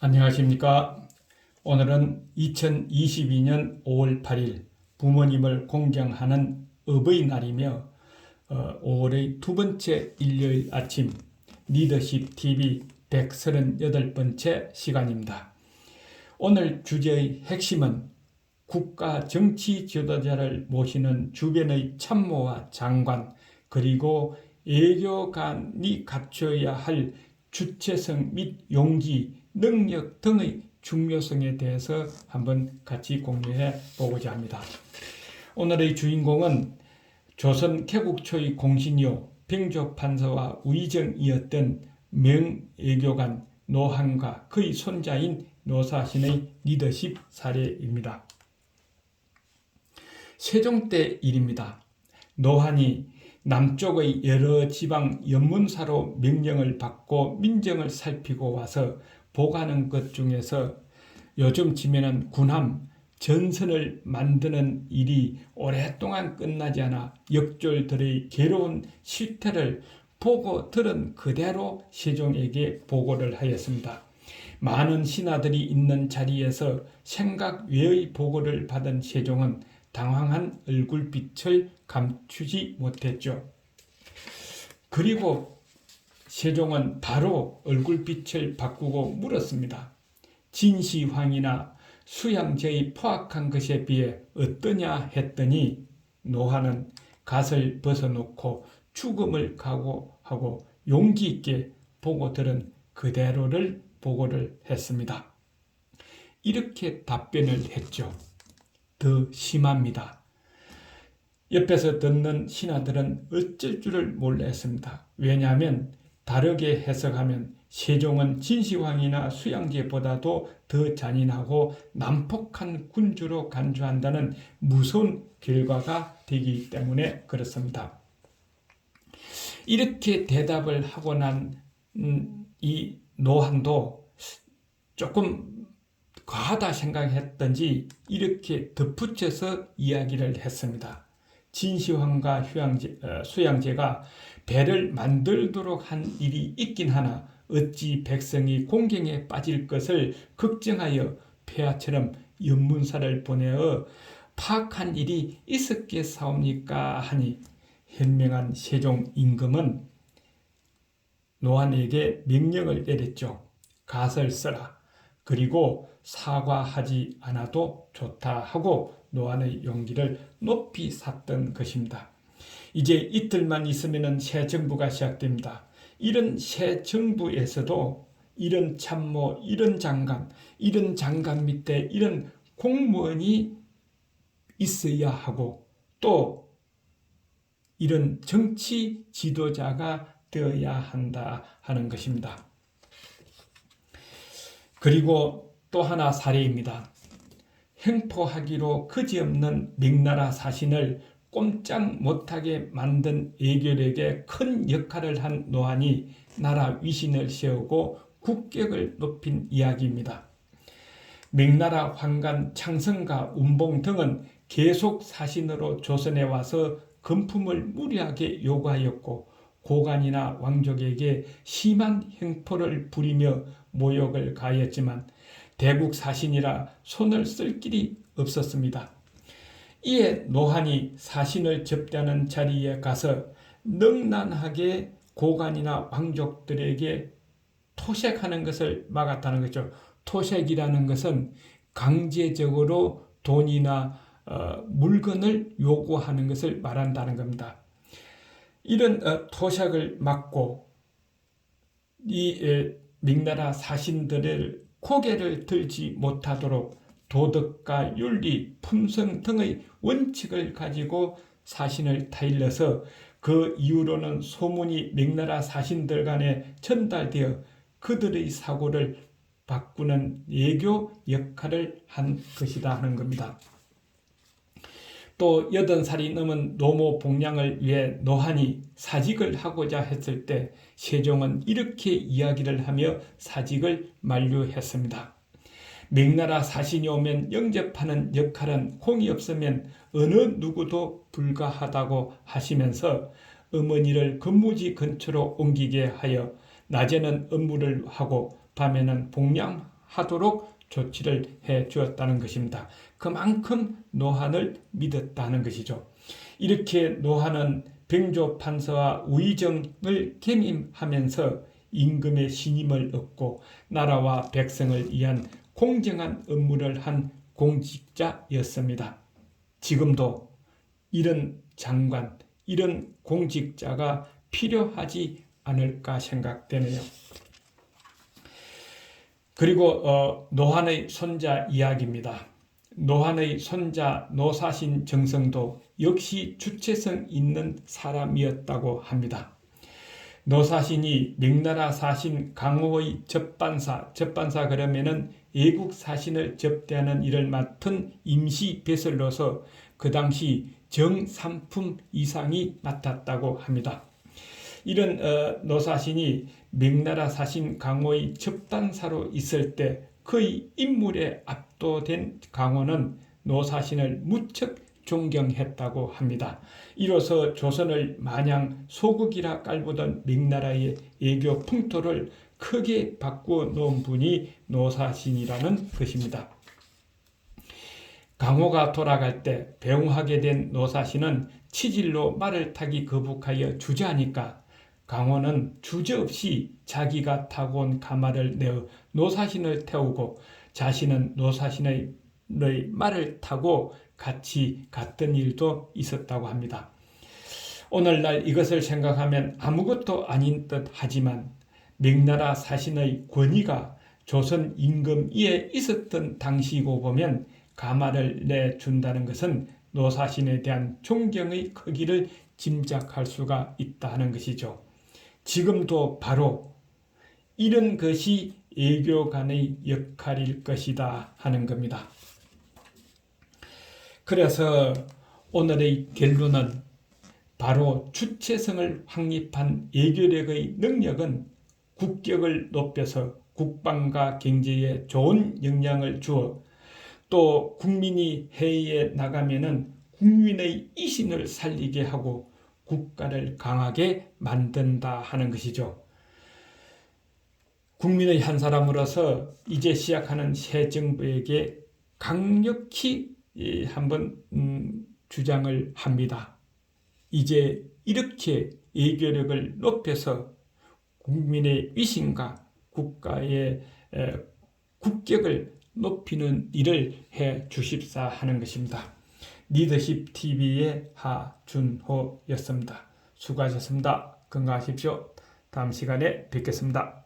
안녕하십니까. 오늘은 2022년 5월 8일 부모님을 공경하는 어버이날이며 5월의 두 번째 일요일 아침 리더십 TV 138번째 시간입니다. 오늘 주제의 핵심은 국가 정치 지도자를 모시는 주변의 참모와 장관 그리고 외교관이 갖춰야 할 주체성 및 용기, 능력 등의 중요성에 대해서 한번 같이 공유해 보고자 합니다. 오늘의 주인공은 조선 개국 초의 공신이요 병조판서와 위정이었던 명외교관 노한과 그의 손자인 노사신의 리더십 사례입니다. 세종 때 일입니다. 노한이 남쪽의 여러 지방 연문사로 명령을 받고 민정을 살피고 와서 보고하는 것 중에서 요즘 치면은 군함 전선을 만드는 일이 오랫동안 끝나지 않아 역졸들의 괴로운 실태를 보고 들은 그대로 세종에게 보고를 하였습니다. 많은 신하들이 있는 자리에서 생각 외의 보고를 받은 세종은 당황한 얼굴빛을 감추지 못했죠. 그리고 세종은 바로 얼굴빛을 바꾸고 물었습니다. 진시황이나 수양제의 포악한 것에 비해 어떠냐 했더니 노한은 갓을 벗어놓고 죽음을 각오하고 용기 있게 보고 들은 그대로를 보고를 했습니다. 이렇게 답변을 했죠. 더 심합니다. 옆에서 듣는 신하들은 어쩔 줄을 몰라 했습니다. 왜냐하면 다르게 해석하면 세종은 진시황이나 수양제보다도 더 잔인하고 난폭한 군주로 간주한다는 무서운 결과가 되기 때문에 그렇습니다. 이렇게 대답을 하고 난 이 노한도 조금 과하다 생각했던지 이렇게 덧붙여서 이야기를 했습니다. 진시황과 수양제가 배를 만들도록 한 일이 있긴 하나 어찌 백성이 공경에 빠질 것을 걱정하여 폐하처럼 연문사를 보내어 파악한 일이 있었겠사옵니까 하니 현명한 세종 임금은 노한에게 명령을 내렸죠. 갓을 써라. 그리고 사과하지 않아도 좋다 하고 노한의 용기를 높이 샀던 것입니다. 이제 이틀만 있으면 새 정부가 시작됩니다. 이런 새 정부에서도 이런 참모, 이런 장관 밑에 이런 공무원이 있어야 하고 또 이런 정치 지도자가 되어야 한다 하는 것입니다. 그리고 또 하나 사례입니다. 횡포하기로 그지없는 명나라 사신을 꼼짝 못하게 만든 외교력에 큰 역할을 한 노한이 나라 위신을 세우고 국격을 높인 이야기입니다. 명나라 황간 창성과 운봉 등은 계속 사신으로 조선에 와서 금품을 무리하게 요구하였고 고관이나 왕족에게 심한 횡포를 부리며 모욕을 가하였지만 대국 사신이라 손을 쓸 길이 없었습니다. 이에 노한이 사신을 접대하는 자리에 가서 넉난하게 고관이나 왕족들에게 토색하는 것을 막았다는 거죠. 토색이라는 것은 강제적으로 돈이나 물건을 요구하는 것을 말한다는 겁니다. 이런 토색을 막고 이 명나라 사신들을 고개를 들지 못하도록 도덕과 윤리, 품성 등의 원칙을 가지고 사신을 타일러서 그 이후로는 소문이 명나라 사신들 간에 전달되어 그들의 사고를 바꾸는 외교 역할을 한 것이다 하는 겁니다. 또 80살이 넘은 노모 복량을 위해 노한이 사직을 하고자 했을 때 세종은 이렇게 이야기를 하며 사직을 만류했습니다. 명나라 사신이 오면 영접하는 역할은 공이 없으면 어느 누구도 불가하다고 하시면서 어머니를 근무지 근처로 옮기게 하여 낮에는 업무를 하고 밤에는 복양하게 하도록 조치를 해 주었다는 것입니다. 그만큼 노한을 믿었다는 것이죠. 이렇게 노한은 병조 판서와 우의정을 겸임하면서 임금의 신임을 얻고 나라와 백성을 위한 공정한 업무를 한 공직자였습니다. 지금도 이런 장관, 이런 공직자가 필요하지 않을까 생각되네요. 그리고 노한의 손자 이야기입니다. 노한의 손자 노사신 정성도 역시 주체성 있는 사람이었다고 합니다. 노사신이 명나라 사신 강호의 접반사 그러면은 외국 사신을 접대하는 일을 맡은 임시 배설로서 그 당시 정삼품 이상이 맡았다고 합니다. 이런 노사신이 명나라 사신 강호의 접단사로 있을 때 그의 인물에 압도된 강호는 노사신을 무척 존경했다고 합니다. 이로써 조선을 마냥 소국이라 깔보던 명나라의 애교 풍토를 크게 바꾸어 놓은 분이 노사신이라는 것입니다. 강호가 돌아갈 때 배웅하게 된 노사신은 치질로 말을 타기 거북하여 주저하니까 강호는 주저없이 자기가 타고 온 가마를 내어 노사신을 태우고 자신은 노사신의 말을 타고 같이 갔던 일도 있었다고 합니다. 오늘날 이것을 생각하면 아무것도 아닌 듯 하지만 명나라 사신의 권위가 조선 임금 위에 있었던 당시고 보면 가마를 내준다는 것은 노사신에 대한 존경의 크기를 짐작할 수가 있다는 것이죠. 지금도 바로 이런 것이 외교관의 역할일 것이다 하는 겁니다. 그래서 오늘의 결론은 바로 주체성을 확립한 외교력의 능력은 국격을 높여서 국방과 경제에 좋은 영향을 주어 또 국민이 해외에 나가면은 국민의 이신을 살리게 하고 국가를 강하게 만든다 하는 것이죠. 국민의 한 사람으로서 이제 시작하는 새 정부에게 강력히 한번 주장을 합니다. 이제 이렇게 외교력을 높여서 국민의 위신과 국가의 국격을 높이는 일을 해 주십사 하는 것입니다. 리더십 TV의 하준호였습니다. 수고하셨습니다. 건강하십시오. 다음 시간에 뵙겠습니다.